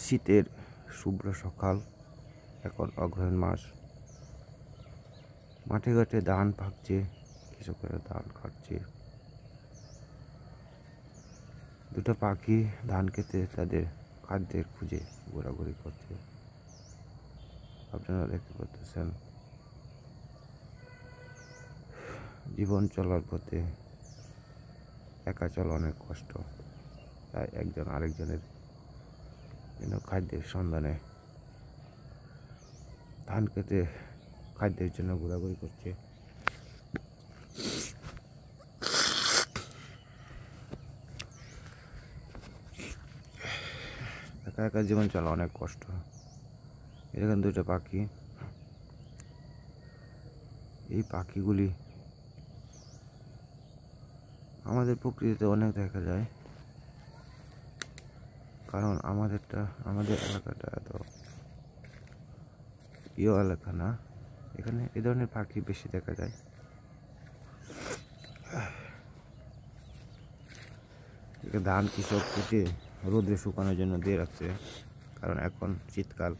শীতের শুভ্র সকাল, এখন অগ্রহায়ণ মাস। মাঠে ঘাটে ধান পাকছে, কৃষকেরা ধান খাচ্ছে। দুটো পাখি ধান খেতে তাদের খাদ্যের খুঁজে ঘোরাঘুরি করছে। আপনারা দেখতে পাচ্ছেন, জীবন চলার পথে একা চলা অনেক কষ্ট, তাই একজন আরেকজনের জন্য খাদ্যের সন্ধানে ধান খেতে খাদ্যের জন্য ঘোরাঘুরি করছে। একা একা জীবন চলা অনেক কষ্ট। এরকম দুটো পাখি, এই পাখিগুলি আমাদের প্রকৃতিতে অনেক দেখা যায়, কারণ আমাদের এলাকাটা এত প্রিয় এলাকা না, এখানে এ ধরনের পাখি বেশি দেখা যায়। ধান কৃষক কেটে রোদে শুকানোর জন্য দিয়ে রাখছে, কারণ এখন শীতকাল,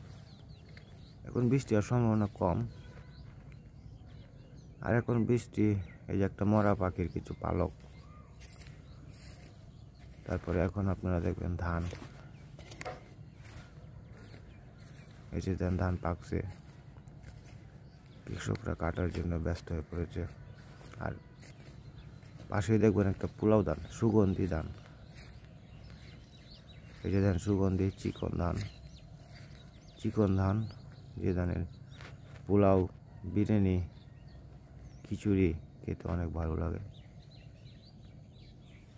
এখন বৃষ্টি হওয়ার সম্ভাবনা কম। আর এখন বৃষ্টি, এই যে একটা মরা পাখির কিছু পালক। তারপরে এখন আপনারা দেখবেন ধান, এই যে ধান পাকছে, কৃষকরা কাটার জন্য ব্যস্ত হয়ে পড়েছে। আর পাশেই দেখবেন একটা পোলাও ধান, সুগন্ধি ধান। এই যে ধান সুগন্ধি চিকন ধান, যে ধানের পোলাও, বিরিয়ানি, খিচুড়ি খেতে অনেক ভালো লাগে।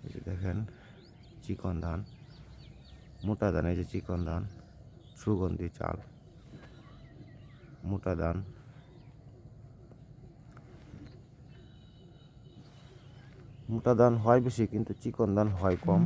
এই যে দেখেন চিকন ধান, মোটা ধান, এই যে চিকন ধান, সুগন্ধি চাল, মোটা ধান। মোটা ধান হয় বেশি, কিন্তু চিকন ধান হয় কম।